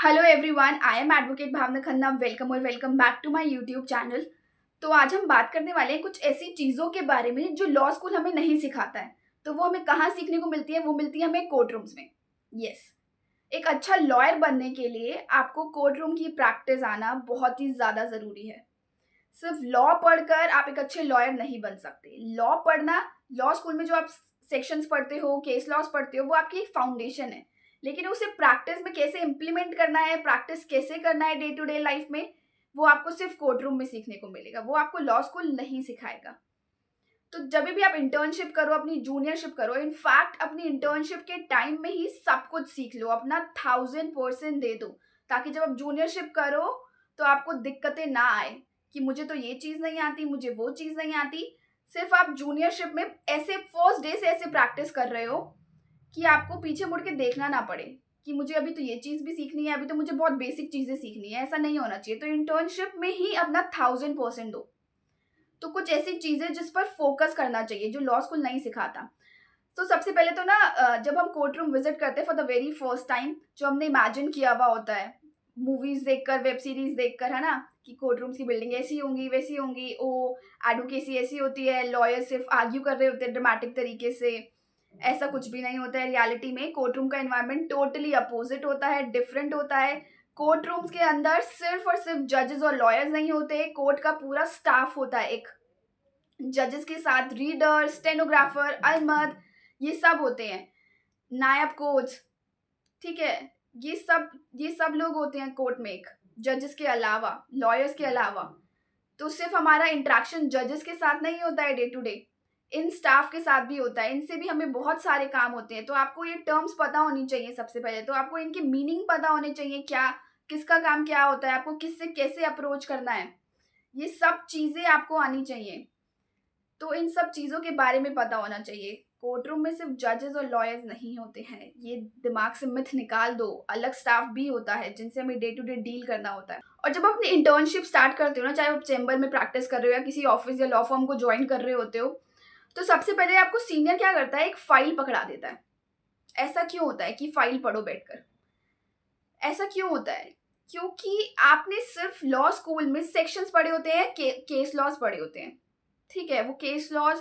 Hello everyone, I am advocate Bhavna Khanna. Welcome और welcome back to my YouTube channel. तो आज हम बात करने वाले हैं कुछ ऐसी चीज़ों के बारे में जो लॉ स्कूल हमें नहीं सिखाता है। तो वो हमें कहाँ सीखने को मिलती है? वो मिलती है हमें कोर्ट रूम्स में। यस, एक अच्छा लॉयर बनने के लिए आपको कोर्ट रूम की प्रैक्टिस आना बहुत ही ज़्यादा ज़रूरी है। सिर्फ लॉ पढ़कर आप एक अच्छे लॉयर नहीं बन सकते। लॉ पढ़ना, लॉ स्कूल में जो आप सेक्शंस पढ़ते हो, केस लॉज पढ़ते हो, वो आपकी एक फाउंडेशन है। लेकिन उसे प्रैक्टिस में कैसे इम्प्लीमेंट करना है, प्रैक्टिस कैसे करना है डे टू डे लाइफ में, वो आपको सिर्फ कोर्ट रूम में सीखने को मिलेगा। वो आपको लॉ स्कूल नहीं सिखाएगा। तो जब भी आप इंटर्नशिप करो, अपनी जूनियरशिप करो, इनफैक्ट अपनी इंटर्नशिप के टाइम में ही सब कुछ सीख लो, अपना 1000% दे दो, ताकि जब आप जूनियरशिप करो तो आपको दिक्कतें ना आए कि मुझे तो ये चीज़ नहीं आती, मुझे वो चीज़ नहीं आती। सिर्फ आप जूनियरशिप में ऐसे फर्स्ट डे से ऐसे प्रैक्टिस कर रहे हो कि आपको पीछे मुड़ के देखना ना पड़े कि मुझे अभी तो ये चीज़ भी सीखनी है, अभी तो मुझे बहुत बेसिक चीज़ें सीखनी है। ऐसा नहीं होना चाहिए। तो इंटर्नशिप में ही अपना 1000% दो। तो कुछ ऐसी चीज़ें जिस पर फोकस करना चाहिए जो लॉ स्कूल नहीं सिखाता। तो सबसे पहले तो ना जब हम कोर्ट रूम विजिट करते हैं for the very first time, जो हमने इमेजिन किया हुआ होता है मूवीज देखकर, वेब सीरीज देखकर, है ना, कि कोर्ट रूम्स की बिल्डिंग ऐसी होंगी, वैसी होंगी, ओ एडवोकेसी ऐसी होती है, लॉयर सिर्फ आर्ग्यू कर रहे होते हैं ड्रामेटिक तरीके से। ऐसा कुछ भी नहीं होता है रियलिटी में। कोर्ट रूम का एनवायरनमेंट टोटली अपोजिट होता है, डिफरेंट होता है। कोर्ट रूम्स के अंदर सिर्फ और सिर्फ जजेस और लॉयर्स नहीं होते, कोर्ट का पूरा स्टाफ होता है। एक जजेस के साथ रीडर, स्टेनोग्राफर, अलमद, ये सब होते हैं। नायब कोच, ठीक है, ये सब लोग होते हैं कोर्ट में, एक जजेस के अलावा, लॉयर्स के अलावा। तो सिर्फ हमारा इंटरेक्शन जजेस के साथ नहीं होता है डे टू डे, इन स्टाफ के साथ भी होता है। इनसे भी हमें बहुत सारे काम होते हैं। तो आपको ये टर्म्स पता होनी चाहिए। सबसे पहले तो आपको इनके मीनिंग पता होने चाहिए, क्या किसका काम क्या होता है, आपको किससे कैसे अप्रोच करना है, ये सब चीज़ें आपको आनी चाहिए। तो इन सब चीज़ों के बारे में पता होना चाहिए। कोर्ट रूम में सिर्फ जजेस और लॉयर्स नहीं होते हैं, ये दिमाग से मिथ निकाल दो। अलग स्टाफ भी होता है जिनसे हमें डे टू डे डील करना होता है। और जब आप अपनी इंटर्नशिप स्टार्ट करते हो ना, चाहे आप चैम्बर में प्रैक्टिस कर रहे हो या किसी ऑफिस या लॉ फर्म को ज्वाइन कर रहे होते हो, तो सबसे पहले आपको सीनियर क्या करता है, एक फाइल पकड़ा देता है। ऐसा क्यों होता है कि फाइल पढ़ो बैठकर? ऐसा क्यों होता है? क्योंकि आपने सिर्फ लॉ स्कूल में सेक्शंस पढ़े होते हैं, केस लॉज पढ़े होते हैं। ठीक है, वो केस लॉज,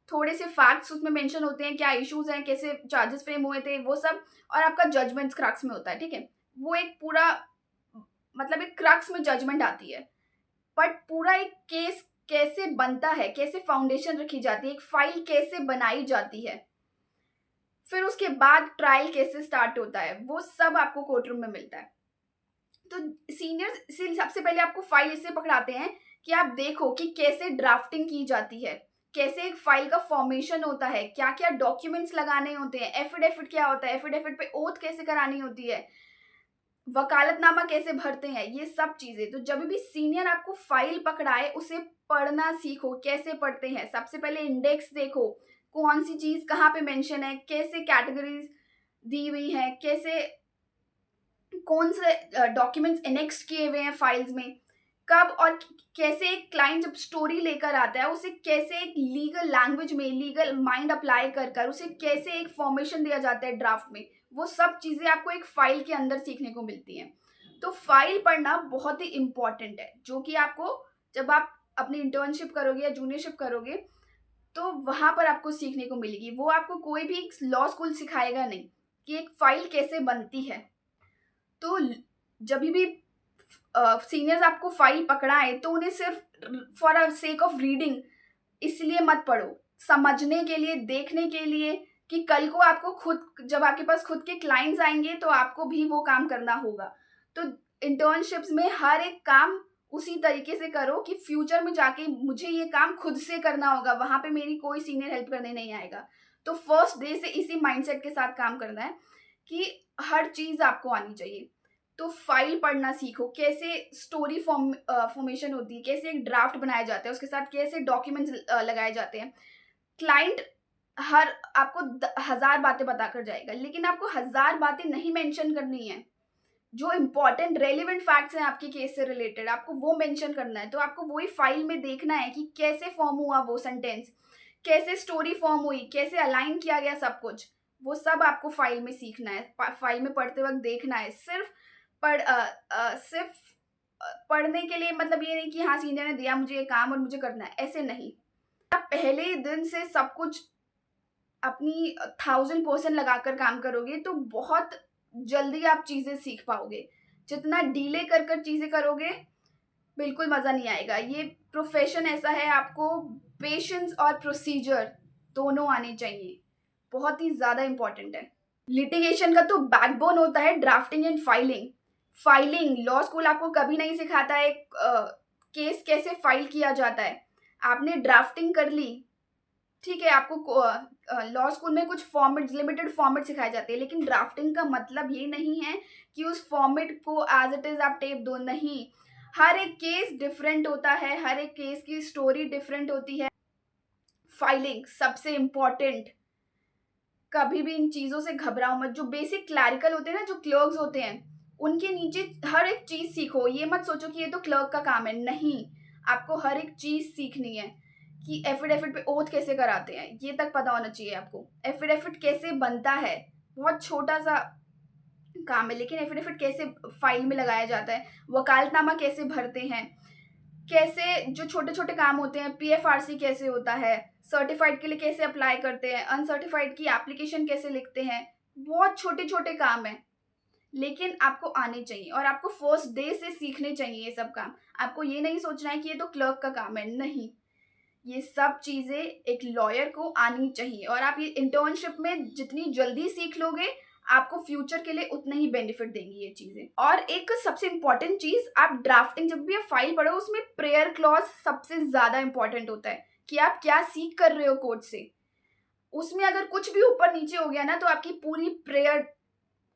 थोड़े से फैक्ट्स उसमें मेंशन होते हैं, क्या इश्यूज हैं, कैसे चार्जेस फ्रेम हुए थे, वो सब। और आपका जजमेंट क्रक्स में होता है। ठीक है, वो एक पूरा, मतलब एक क्रक्स में जजमेंट आती है। बट पूरा एक केस कैसे बनता है, कैसे फाउंडेशन रखी जाती है, एक फाइल कैसे बनाई जाती है, फिर उसके बाद ट्रायल कैसे स्टार्ट होता है, वो सब आपको कोर्ट रूम में मिलता है। तो सीनियर सबसे पहले आपको फाइल इससे पकड़ाते हैं कि आप देखो कि कैसे ड्राफ्टिंग की जाती है, कैसे एक फाइल का फॉर्मेशन होता है, क्या क्या डॉक्यूमेंट्स लगाने होते हैं, एफिडेविट क्या होता है, एफिडेविट पे ओथ कैसे करानी होती है, वकालतनामा कैसे भरते हैं, ये सब चीजें। तो जब भी सीनियर आपको फाइल पकड़ाए, उसे पढ़ना सीखो। कैसे पढ़ते हैं? सबसे पहले इंडेक्स देखो, कौन सी चीज कहाँ पे मेंशन है, कैसे कैटेगरीज दी हुई है, कैसे कौन से डॉक्यूमेंट्स एनेक्स्ट किए हुए हैं फाइल्स में, कब और कैसे एक क्लाइंट जब स्टोरी लेकर आता है, उसे कैसे एक लीगल लैंग्वेज में, लीगल माइंड अप्लाई कर कर उसे कैसे एक फॉर्मेशन दिया जाता है ड्राफ्ट में। वो सब चीज़ें आपको एक फाइल के अंदर सीखने को मिलती हैं। तो फाइल पढ़ना बहुत ही इम्पॉर्टेंट है, जो कि आपको जब आप अपनी इंटर्नशिप करोगे या जूनियरशिप करोगे, तो वहाँ पर आपको सीखने को मिलेगी। वो आपको कोई भी लॉ स्कूल सिखाएगा नहीं कि एक फाइल कैसे बनती है। तो जब भी सीनियर्स आपको फाइल पकड़ाएं, तो उन्हें सिर्फ for a sake of reading इसलिए मत पढ़ो, समझने के लिए, देखने के लिए, कि कल को आपको खुद, जब आपके पास खुद के क्लाइंट्स आएंगे तो आपको भी वो काम करना होगा। तो इंटर्नशिप्स में हर एक काम उसी तरीके से करो कि फ्यूचर में जाके मुझे ये काम खुद से करना होगा, वहां पे मेरी कोई सीनियर हेल्प करने नहीं आएगा। तो फर्स्ट डे से इसी माइंडसेट के साथ काम करना है कि हर चीज आपको आनी चाहिए। तो फाइल पढ़ना सीखो, कैसे स्टोरी फॉर्मेशन होती है, कैसे एक ड्राफ्ट बनाया जाता है, उसके साथ कैसे डॉक्यूमेंट्स लगाए जाते हैं। क्लाइंट हर आपको 1000 बातें बता कर जाएगा, लेकिन आपको 1000 बातें नहीं मेंशन करनी है। जो इंपॉर्टेंट रेलिवेंट फैक्ट्स हैं आपके केस से रिलेटेड, आपको वो मेंशन करना है। तो आपको वही फाइल में देखना है कि कैसे फॉर्म हुआ वो सेंटेंस, कैसे स्टोरी फॉर्म हुई, कैसे अलाइन किया गया सब कुछ। वो सब आपको फाइल में सीखना है, फाइल में पढ़ते वक्त देखना है। सिर्फ सिर्फ पढ़ने के लिए, मतलब ये नहीं कि हाँ सीनियर ने दिया मुझे ये काम और मुझे करना है, ऐसे नहीं। आप पहले ही दिन से सब कुछ अपनी 1000% लगाकर काम करोगे तो बहुत जल्दी आप चीज़ें सीख पाओगे। जितना डिले कर कर चीज़ें करोगे बिल्कुल मज़ा नहीं आएगा। ये प्रोफ़ेशन ऐसा है, आपको पेशेंस और प्रोसीजर दोनों आने चाहिए। बहुत ही ज़्यादा इम्पोर्टेंट है। लिटिगेशन का तो बैकबोन होता है drafting and filing. Filing law school आपको कभी नहीं सिखाता है केस कैसे फाइल किया जाता है। आपने ड्राफ्टिंग कर ली, ठीक है, आपको लॉ स्कूल में कुछ फॉर्मेट, लिमिटेड फॉर्मेट सिखाए जाते हैं, लेकिन ड्राफ्टिंग का मतलब ये नहीं है कि उस फॉर्मेट को एज इट इज आप टेप दो, नहीं। हर एक केस डिफरेंट होता है, हर एक केस की स्टोरी डिफरेंट होती है। फाइलिंग सबसे इम्पॉर्टेंट। कभी भी इन चीज़ों से घबराओ मत। जो बेसिक क्लैरिकल होते हैं ना, जो क्लर्क्स होते हैं, उनके नीचे हर एक चीज़ सीखो। ये मत सोचो कि ये तो क्लर्क का काम है, नहीं। आपको हर एक चीज़ सीखनी है कि एफिडेविट पे ओथ कैसे कराते हैं, ये तक पता होना चाहिए आपको। एफिडेविट कैसे बनता है, बहुत छोटा सा काम है, लेकिन एफिडेविट कैसे फाइल में लगाया जाता है, वकालतनामा कैसे भरते हैं, कैसे जो छोटे छोटे काम होते हैं, पीएफआरसी कैसे होता है, सर्टिफाइड के लिए कैसे अप्लाई करते हैं, अनसर्टिफाइड की एप्लीकेशन कैसे लिखते हैं, बहुत छोटे छोटे काम है, लेकिन आपको आने चाहिए और आपको फर्स्ट डे से सीखने चाहिए ये सब काम। आपको ये नहीं सोचना है कि ये तो क्लर्क का काम है, नहीं। ये सब चीज़ें एक लॉयर को आनी चाहिए और आप ये इंटर्नशिप में जितनी जल्दी सीख लोगे, आपको फ्यूचर के लिए उतना ही बेनिफिट देंगी ये चीज़ें। और एक सबसे इम्पॉर्टेंट चीज़, आप ड्राफ्टिंग जब भी आप फाइल पढ़ो, उसमें प्रेयर क्लॉज सबसे ज़्यादा इम्पॉर्टेंट होता है कि आप क्या सीख कर रहे हो कोर्ट से। उसमें अगर कुछ भी ऊपर नीचे हो गया ना, तो आपकी पूरी प्रेयर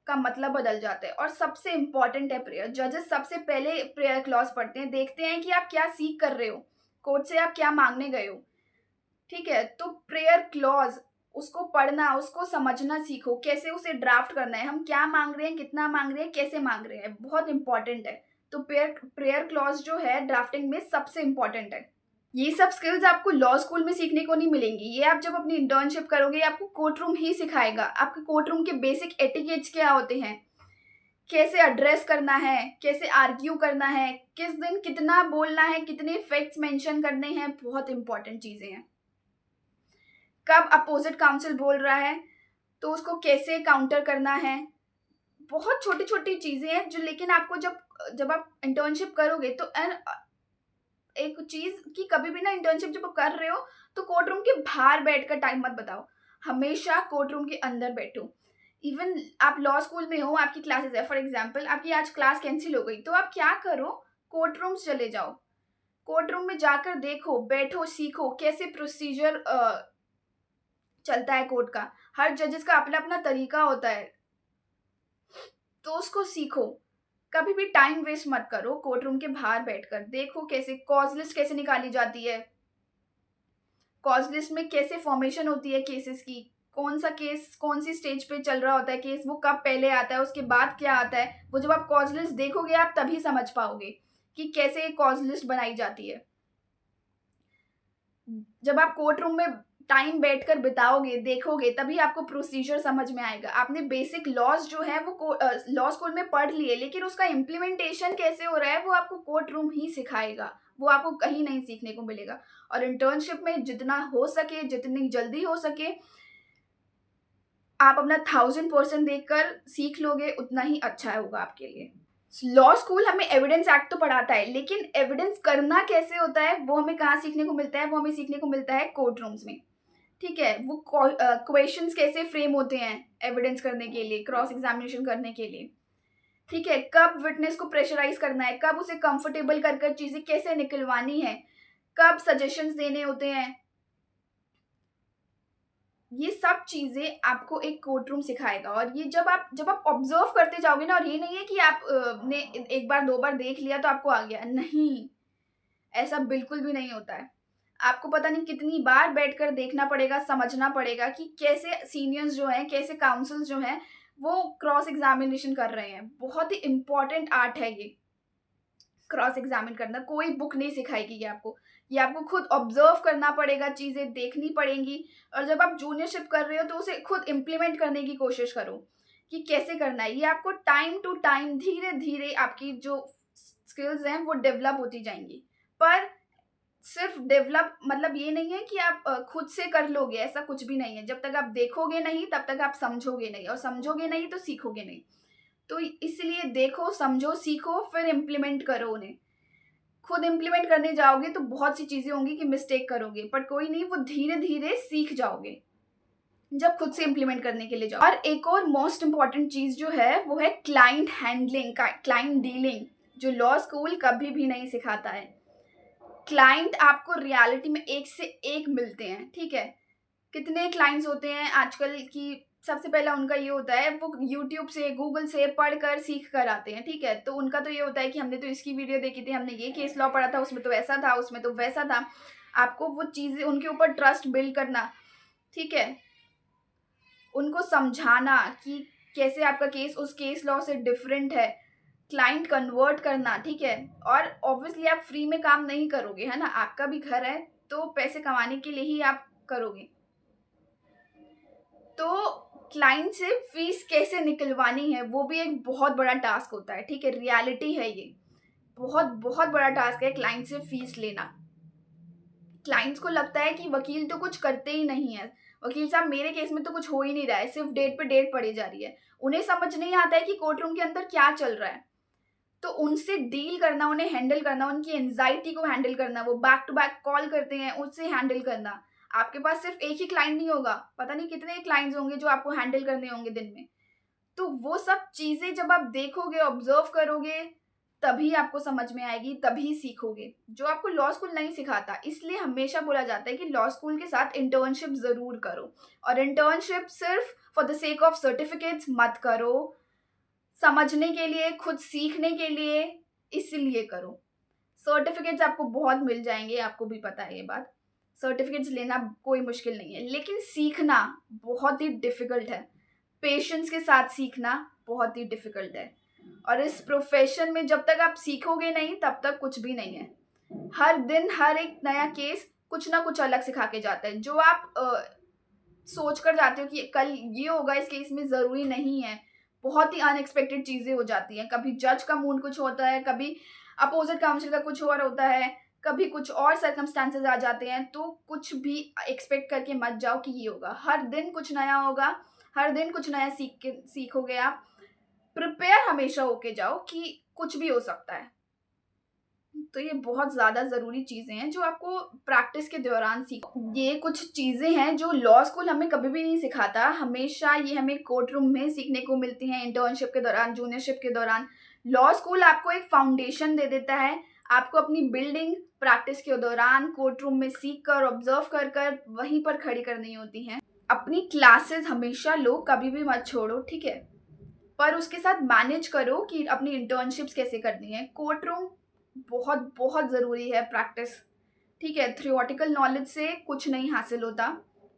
का मतलब बदल जाता है। और सबसे इम्पॉर्टेंट है प्रेयर। जजेस सबसे पहले प्रेयर क्लॉज पढ़ते हैं, देखते हैं कि आप क्या सीख कर रहे हो, कोर्ट से आप क्या मांगने गए हो, ठीक है। तो प्रेयर क्लॉज, उसको पढ़ना, उसको समझना सीखो, कैसे उसे ड्राफ्ट करना है, हम क्या मांग रहे हैं, कितना मांग रहे हैं, कैसे मांग रहे हैं, बहुत इंपॉर्टेंट है। तो प्रेयर क्लॉज जो है ड्राफ्टिंग में सबसे इंपॉर्टेंट है। ये सब स्किल्स आपको लॉ स्कूल में सीखने को नहीं मिलेंगी, ये आप जब अपनी इंटर्नशिप करोगे आपको कोर्ट रूम ही सिखाएगा। आपके कोर्ट रूम के बेसिक एटिकेट्स क्या होते हैं, कैसे एड्रेस करना है, कैसे आर्ग्यू करना है, किस दिन कितना बोलना है, कितने फैक्ट्स मेंशन करने हैं, बहुत इंपॉर्टेंट चीजें हैं। कब अपोजिट काउंसिल बोल रहा है तो उसको कैसे काउंटर करना है, बहुत छोटी छोटी चीजें हैं जो, लेकिन आपको जब जब आप इंटर्नशिप करोगे तो एक चीज कि कभी भी ना इंटर्नशिप जब आप कर रहे हो तो कोर्ट रूम के बाहर बैठकर टाइम मत बताओ, हमेशा कोर्ट रूम के अंदर बैठो। इवन आप लॉ स्कूल में हो, आपकी क्लासेस है, फॉर एग्जाम्पल आपकी आज क्लास कैंसिल हो गई, तो आप क्या करो, कोर्ट रूम्स चले जाओ। कोर्ट रूम में जाकर देखो, बैठो, सीखो कैसे प्रोसीजर चलता है कोर्ट का। हर जजेस का अपना अपना तरीका होता है, तो उसको सीखो। कभी भी टाइम वेस्ट मत करो, कोर्ट रूम के बाहर बैठकर देखो कैसे कॉज लिस्ट कैसे निकाली जाती है, कॉज लिस्ट में कैसे फॉर्मेशन होती है केसेस की, कौन सा केस कौन सी स्टेज पे चल रहा होता है केस, वो कब पहले आता है, उसके बाद क्या आता है, वो जब आप कॉज लिस्ट देखोगे आप तभी समझ पाओगे कि कैसे कॉज लिस्ट बनाई जाती है। जब आप कोर्ट रूम में टाइम बैठकर बिताओगे, देखोगे, तभी आपको प्रोसीजर समझ में आएगा। आपने बेसिक लॉज जो है वो लॉ स्कूल में पढ़ लिए, लेकिन उसका इम्प्लीमेंटेशन कैसे हो रहा है वो आपको कोर्ट रूम ही सिखाएगा, वो आपको कहीं नहीं सीखने को मिलेगा। और इंटर्नशिप में जितना हो सके, जितनी जल्दी हो सके, आप अपना 1000% देकर सीख लोगे, उतना ही अच्छा होगा आपके लिए। लॉ स्कूल हमें एविडेंस एक्ट तो पढ़ाता है, लेकिन एविडेंस करना कैसे होता है वो हमें कहाँ सीखने को मिलता है, वो हमें सीखने को मिलता है कोर्ट रूम्स में, ठीक है। वो क्वेश्चंस कैसे फ्रेम होते हैं एविडेंस करने के लिए, क्रॉस एग्जामिनेशन करने के लिए, ठीक है। कब विटनेस को प्रेशराइज करना है, कब उसे कंफर्टेबल कर कर चीजें कैसे निकलवानी है, कब सजेशंस देने होते हैं, ये सब चीजें आपको एक कोर्ट रूम सिखाएगा। और ये जब आप ऑब्जर्व करते जाओगे ना, और ये नहीं है कि आप ने एक बार दो बार देख लिया तो आपको आ गया, नहीं, ऐसा बिल्कुल भी नहीं होता है। आपको पता नहीं कितनी बार बैठकर देखना पड़ेगा, समझना पड़ेगा कि कैसे सीनियर्स जो हैं, कैसे काउंसिल्स जो हैं वो क्रॉस एग्जामिनेशन कर रहे हैं। बहुत ही इंपॉर्टेंट आर्ट है ये क्रॉस एग्जामिन करना, कोई बुक नहीं सिखाएगी ये आपको खुद ऑब्जर्व करना पड़ेगा, चीज़ें देखनी पड़ेंगी। और जब आप जूनियरशिप कर रहे हो तो उसे खुद इम्प्लीमेंट करने की कोशिश करो कि कैसे करना है। ये आपको टाइम टू टाइम धीरे धीरे आपकी जो स्किल्स हैं वो डेवलप होती जाएंगी। पर सिर्फ डेवलप मतलब ये नहीं है कि आप खुद से कर लोगे, ऐसा कुछ भी नहीं है। जब तक आप देखोगे नहीं तब तक आप समझोगे नहीं, और समझोगे नहीं तो सीखोगे नहीं। तो इसलिए देखो, समझो, सीखो, फिर इम्प्लीमेंट करो उन्हें। खुद इम्प्लीमेंट करने जाओगे तो बहुत सी चीजें होंगी कि मिस्टेक करोगे, पर कोई नहीं, वो धीरे धीरे सीख जाओगे जब खुद से इम्प्लीमेंट करने के लिए जाओ। और एक और मोस्ट इम्पॉर्टेंट चीज जो है वो है क्लाइंट हैंडलिंग, क्लाइंट डीलिंग, जो लॉ स्कूल कभी भी नहीं सिखाता है। क्लाइंट आपको रियलिटी में एक से एक मिलते हैं, ठीक है। कितने क्लाइंट्स होते हैं आजकल की, सबसे पहला उनका ये होता है वो यूट्यूब से, गूगल से पढ़ कर सीख कर आते हैं, ठीक है। तो उनका तो ये होता है कि हमने तो इसकी वीडियो देखी थी, हमने ये केस लॉ पढ़ा था, उसमें तो ऐसा था, उसमें तो वैसा था। आपको वो चीज़ें, उनके ऊपर ट्रस्ट बिल्ड करना, ठीक है, उनको समझाना कि कैसे आपका केस उस केस लॉ से डिफरेंट है, क्लाइंट कन्वर्ट करना, ठीक है। और ऑब्वियसली आप फ्री में काम नहीं करोगे, है ना, आपका भी घर है, तो पैसे कमाने के लिए ही आप करोगे। तो क्लाइंट से फीस कैसे निकलवानी है वो भी एक बहुत बड़ा टास्क होता है, ठीक है। रियलिटी है ये, बहुत बहुत बड़ा टास्क है क्लाइंट से फीस लेना। क्लाइंट्स को लगता है कि वकील तो कुछ करते ही नहीं है, वकील साहब मेरे केस में तो कुछ हो ही नहीं रहा है, सिर्फ डेट पे डेट पड़ी जा रही है। उन्हें समझ नहीं आता है कि कोर्ट रूम के अंदर क्या चल रहा है। तो उनसे डील करना, उन्हें हैंडल करना, उनकी एंजाइटी को हैंडल करना, वो बैक टू बैक कॉल करते हैं, उससे हैंडल करना। आपके पास सिर्फ एक ही क्लाइंट नहीं होगा, पता नहीं कितने क्लाइंट्स होंगे जो आपको हैंडल करने होंगे दिन में। तो वो सब चीजें जब आप देखोगे, ऑब्जर्व करोगे, तभी आपको समझ में आएगी, तभी सीखोगे, जो आपको लॉ स्कूल नहीं सिखाता। इसलिए हमेशा बोला जाता है कि लॉ स्कूल के साथ इंटर्नशिप जरूर करो, और इंटर्नशिप सिर्फ for the sake of certificates मत करो, समझने के लिए, खुद सीखने के लिए, इसलिए करो। सर्टिफिकेट्स आपको बहुत मिल जाएंगे, आपको भी पता है ये बात। सर्टिफिकेट्स लेना कोई मुश्किल नहीं है, लेकिन सीखना बहुत ही डिफिकल्ट है। पेशेंस के साथ सीखना बहुत ही डिफिकल्ट है। और इस प्रोफेशन में जब तक आप सीखोगे नहीं तब तक कुछ भी नहीं है। हर दिन हर एक नया केस कुछ ना कुछ अलग सिखा के जाता है। जो आप सोच कर जाते हो कि कल ये होगा इस केस में, ज़रूरी नहीं है। बहुत ही अनएक्सपेक्टेड चीज़ें हो जाती हैं। कभी जज का मूड कुछ होता है, कभी अपोजिट काउंसिल का कुछ और होता है, कभी कुछ और सर्कमस्टांसेस आ जाते हैं। तो कुछ भी एक्सपेक्ट करके मत जाओ कि ये होगा। हर दिन कुछ नया होगा, हर दिन कुछ नया सीखोगे आप। प्रिपेयर हमेशा होके जाओ कि कुछ भी हो सकता है। तो ये बहुत ज़्यादा ज़रूरी चीज़ें हैं जो आपको प्रैक्टिस के दौरान सीखो। ये कुछ चीज़ें हैं जो लॉ स्कूल हमें कभी भी नहीं सिखाता। हमेशा ये हमें कोर्ट रूम में सीखने को मिलती हैं, इंटर्नशिप के दौरान, जूनियरशिप के दौरान। लॉ स्कूल आपको एक फाउंडेशन दे देता है। आपको अपनी बिल्डिंग प्रैक्टिस के दौरान कोर्ट रूम में सीख कर, ऑब्जर्व कर कर वहीं पर खड़ी करनी होती हैं। अपनी क्लासेस हमेशा लो, कभी भी मत छोड़ो, ठीक है। पर उसके साथ मैनेज करो कि अपनी इंटर्नशिप्स कैसे करनी है। कोर्ट रूम बहुत बहुत ज़रूरी है प्रैक्टिस, ठीक है। थ्योरेटिकल नॉलेज से कुछ नहीं हासिल होता,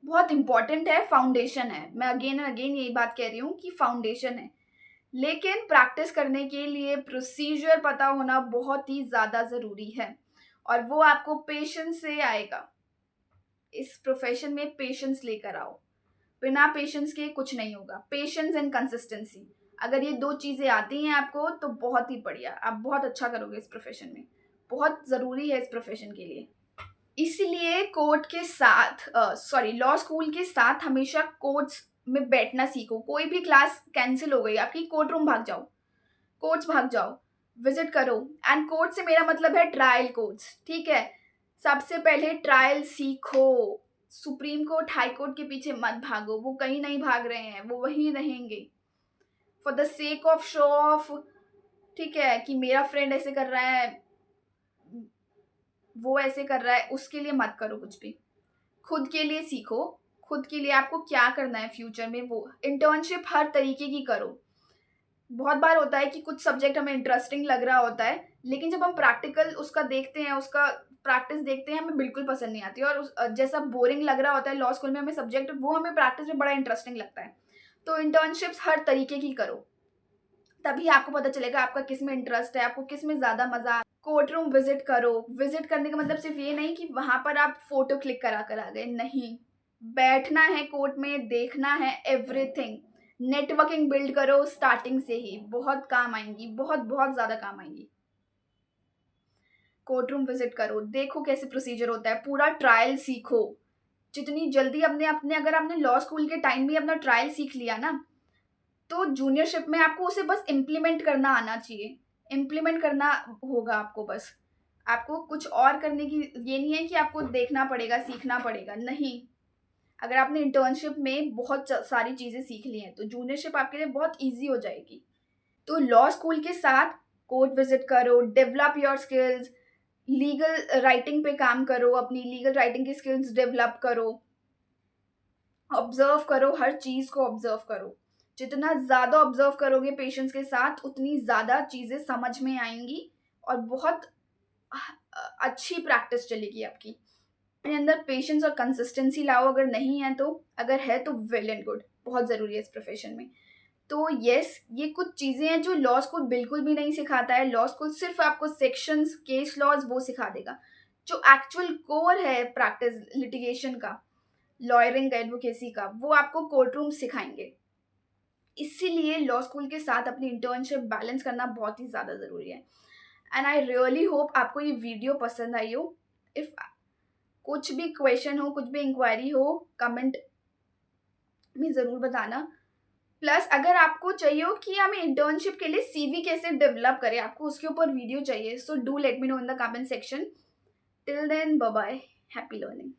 बहुत इंपॉर्टेंट है, फाउंडेशन है। मैं अगेन एंड अगेन यही बात कह रही हूँ कि फाउंडेशन है, लेकिन प्रैक्टिस करने के लिए प्रोसीजर पता होना बहुत ही ज़्यादा ज़रूरी है, और वो आपको पेशेंस से आएगा। इस प्रोफेशन में पेशेंस लेकर आओ, बिना पेशेंस के कुछ नहीं होगा। पेशेंस एंड कंसिस्टेंसी, अगर ये दो चीज़ें आती हैं आपको तो बहुत ही बढ़िया, आप बहुत अच्छा करोगे इस प्रोफेशन में। बहुत ज़रूरी है इस प्रोफेशन के लिए। इसलिए कोर्ट के साथ लॉ स्कूल के साथ हमेशा कोर्ट्स में बैठना सीखो। कोई भी क्लास कैंसिल हो गई आपकी, कोर्ट रूम भाग जाओ, कोर्ट्स भाग जाओ, विजिट करो। एंड कोर्ट से मेरा मतलब है ट्रायल कोर्ट्स, ठीक है। सबसे पहले ट्रायल सीखो। सुप्रीम कोर्ट, हाई कोर्ट के पीछे मत भागो, वो कहीं नहीं भाग रहे हैं, वो वहीं रहेंगे for the sake of show off, ठीक है, कि मेरा फ्रेंड ऐसे कर रहा है, वो ऐसे कर रहा है, उसके लिए मत करो कुछ भी। खुद के लिए सीखो, खुद के लिए आपको क्या करना है फ्यूचर में, वो इंटर्नशिप हर तरीके की करो। बहुत बार होता है कि कुछ सब्जेक्ट हमें इंटरेस्टिंग लग रहा होता है, लेकिन जब हम प्रैक्टिकल उसका देखते हैं, उसका प्रैक्टिस देखते हैं, हमें बिल्कुल पसंद नहीं आती। और जैसा बोरिंग लग रहा होता है लॉ स्कूल में हमें सब्जेक्ट, वो हमें प्रैक्टिस में बड़ा इंटरेस्टिंग लगता है। तो इंटर्नशिप्स हर तरीके की करो, तभी आपको पता चलेगा आपका किस में इंटरेस्ट है, आपको किस में ज़्यादा मज़ा। कोर्ट रूम विजिट करो। विजिट करने का मतलब सिर्फ ये नहीं कि वहाँ पर आप फोटो क्लिक करा कर आ गए, नहीं। बैठना है कोर्ट में, देखना है एवरीथिंग, नेटवर्किंग बिल्ड करो स्टार्टिंग से ही, बहुत काम आएंगी, बहुत बहुत ज़्यादा काम आएंगी। कोर्ट रूम विजिट करो, देखो कैसे प्रोसीजर होता है, पूरा ट्रायल सीखो। जितनी जल्दी अपने अपने अगर आपने लॉ स्कूल के टाइम में अपना ट्रायल सीख लिया ना, तो जूनियरशिप में आपको उसे बस इम्प्लीमेंट करना आना चाहिए, इम्प्लीमेंट करना होगा आपको बस। आपको कुछ और करने की ये नहीं है कि आपको देखना पड़ेगा, सीखना पड़ेगा, नहीं। अगर आपने इंटर्नशिप में बहुत सारी चीज़ें सीख ली हैं तो जूनियरशिप आपके लिए बहुत ईजी हो जाएगी। तो लॉ स्कूल के साथ कोर्ट विजिट करो, develop your skills, legal writing पे काम करो, अपनी लीगल राइटिंग की स्किल्स डेवलप करो, ऑब्जर्व करो, हर चीज़ को ऑब्जर्व करो। जितना ज़्यादा ऑब्जर्व करोगे पेशेंट्स के साथ, उतनी ज़्यादा चीज़ें समझ में आएंगी और बहुत अच्छी प्रैक्टिस चलेगी आपकी। अपने अंदर पेशेंस और कंसिस्टेंसी लाओ, अगर नहीं है तो, अगर है तो वेल एंड गुड, बहुत ज़रूरी है इस प्रोफेशन में। तो यस, ये कुछ चीज़ें हैं जो लॉ स्कूल बिल्कुल भी नहीं सिखाता है। लॉ स्कूल सिर्फ आपको सेक्शंस, केस लॉज वो सिखा देगा। जो एक्चुअल कोर है प्रैक्टिस लिटिगेशन का, लॉयरिंग का, एडवोकेसी का, वो आपको कोर्ट रूम सिखाएंगे। इसीलिए लॉ स्कूल के साथ अपनी इंटर्नशिप बैलेंस करना बहुत ही ज़्यादा ज़रूरी है। एंड आई रियली होप आपको ये वीडियो पसंद आई हो। इफ़ कुछ भी क्वेश्चन हो, कुछ भी इंक्वायरी हो, कमेंट में ज़रूर बताना। प्लस अगर आपको चाहिए हो कि हमें इंटर्नशिप के लिए सीवी कैसे डेवलप करें, आपको उसके ऊपर वीडियो चाहिए, so do let me know in the comment section. Till then bye bye, happy learning.